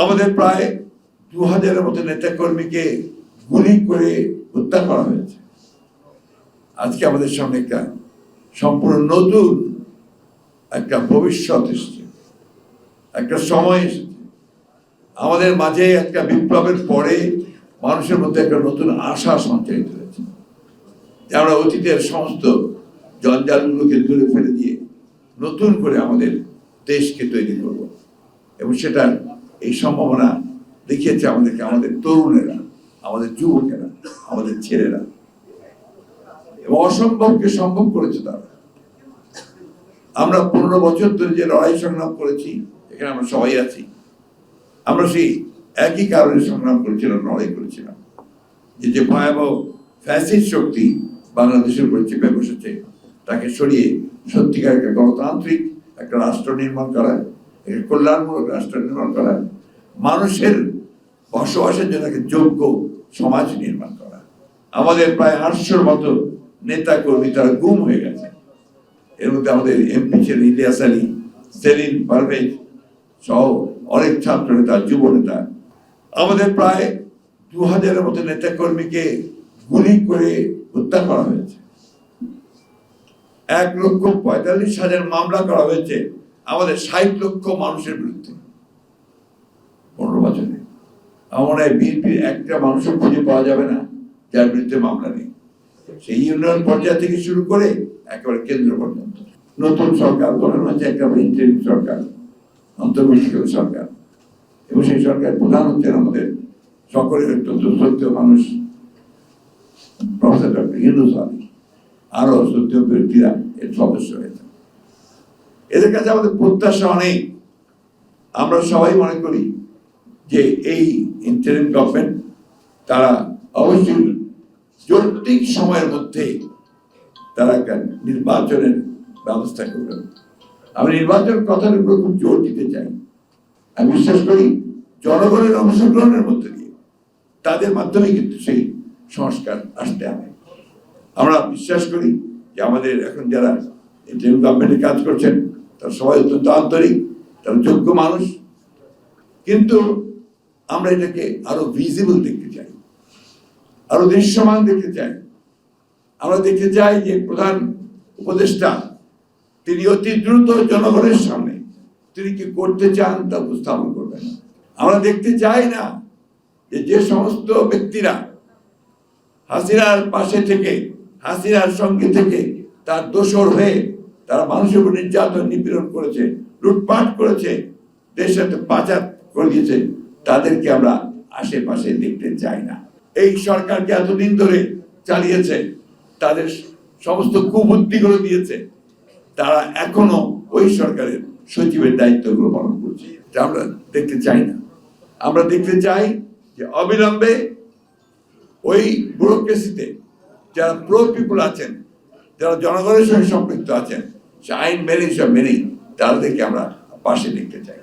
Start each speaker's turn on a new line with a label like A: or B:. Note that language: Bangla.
A: আমাদের প্রায় 2000-এর মতো নেতাকর্মীকে গুলি করে হত্যা করা হয়েছে। আজকে আমাদের সামনে একটা সম্পূর্ণ নতুন একটা ভবিষ্যৎ এসেছে, একটা সময় এসেছে। আমাদের মাঝে একটা বিপ্লবের পরে মানুষের মধ্যে একটা নতুন আশা সঞ্চারিত হয়েছে যে আমরা অতীতের সমস্ত জঞ্জালগুলোকে দূরে ফেলে দিয়ে নতুন করে আমাদের দেশকে তৈরি করব, এবং সেটা এই সম্ভাবনা দেখিয়েছে আমাদেরকে আমাদের তরুণেরা, আমাদের যুবকেরা, আমাদের ছেলেরা, এবং অসম্ভবকে সম্ভব করেছে তারা। আমরা 15 বছর ধরে যে লড়াই সংগ্রাম করেছি, এখানে আমরা সবাই আছি, আমরা সেই একই কারণে সংগ্রাম করেছিলাম, লড়াই করেছিলাম যে ভয়াবহ ফ্যাসিস্ট শক্তি বাংলাদেশের উপর চেপে বসেছে, তাকে সরিয়ে সত্যিকার একটা গণতান্ত্রিক একটা রাষ্ট্র নির্মাণ করা, একটা কল্যাণমূলক রাষ্ট্র নির্মাণ করা, মানুষের বসবাসের জন্য একটা যোগ্য সমাজ নির্মাণ করা। আমাদের প্রায় 800-র মতো নেতা কর্মী তারা গুম হয়ে গেছে। এর মধ্যে আমাদের এমপি ছিলেন ইলিয়াস আলী, সেলিম, পারভেজ সহ অনেক ছাত্র নেতা, যুব নেতা। আমাদের প্রায় 2000-এর মতো নেতা কর্মীকে গুলি করে হত্যা করা হয়েছে। 1,45,000 মামলা করা হয়েছে আমাদের 60 লক্ষ মানুষের বিরুদ্ধে 15 বছরে। আমার বিএনপির একটা মানুষও খুঁজে পাওয়া যাবে না যার বিরুদ্ধে মামলা নেই, সেই ইউনিয়ন পর্যায় থেকে শুরু করে একেবারে কেন্দ্র পর্যন্ত। নতুন সরকার গঠন হয়েছে, একটা ইন্টারিম সরকার, অন্তর্বর্তীকালীন সরকার, এবং সেই সরকার প্রধান হচ্ছেন আমাদের সকলের অত্যন্ত শ্রদ্ধেয় মানুষ প্রফেসর ডক্টর ইউনূস আলী, আরো শ্রদ্ধেয় ব্যক্তিরা এর সদস্য হয়েছে। এদের কাছে আমাদের প্রত্যাশা অনেক। আমরা সবাই মনে করি যে এই ইন্টারিম গভর্নমেন্ট তারা অবশ্যই যৌক্তিক সময়ের মধ্যে তারা একটা নির্বাচনের ব্যবস্থা করবেন। আমি নির্বাচন কথার উপর খুব জোর দিতে চাই। আমি বিশ্বাস করি জনগণের অংশগ্রহণের মধ্যে দিয়ে তাদের মাধ্যমে কিন্তু সেই সংস্কার আসতে হবে। আমরা বিশ্বাস করি যে আমাদের এখন যারা ইন্টারিম গভর্নমেন্টে কাজ করছেন তারা সবাই অত্যন্ত আন্তরিক, তারা যোগ্য মানুষ, কিন্তু আমরা এটাকে আরো ভিজিবল দেখতে চাই, আরো দৃশ্যমান দেখতে চাই। আমরা দেখতে চাই যে প্রধান উপদেষ্টা তিনি অতি দ্রুত জনগণের সামনে তিনি কি করতে চান তা উপস্থাপন করবেন। আমরা দেখতে চাই না যে সমস্ত ব্যক্তিরা হাসিনার পাশে থেকে, হাসিনার সঙ্গে থেকে তার দোসর হয়ে তারা মানুষের উপর নির্যাতন নিপীড়ন করেছে, লুটপাট করেছে, দেশের পাচার করে দিয়েছে, তাদেরকে আমরা আশেপাশে দেখতে চাই না। এই সরকারকে এতদিন ধরে চালিয়েছে, তাদের সমস্ত কুবুদ্ধিগুলো দিয়েছে, তারা এখনো ওই সরকারের সচিবের দায়িত্বগুলো পালন করছে। আমরা দেখতে চাই না। আমরা দেখতে চাই যে অবিলম্বে ওই ব্যুরোক্রেসিতে যারা প্রো পিপুল আছেন, যারা জনগণের সঙ্গে সম্পৃক্ত আছেন, সে আইন মেনেই সব মেনেই তাদেরকে আমরা পাশে দেখতে চাই।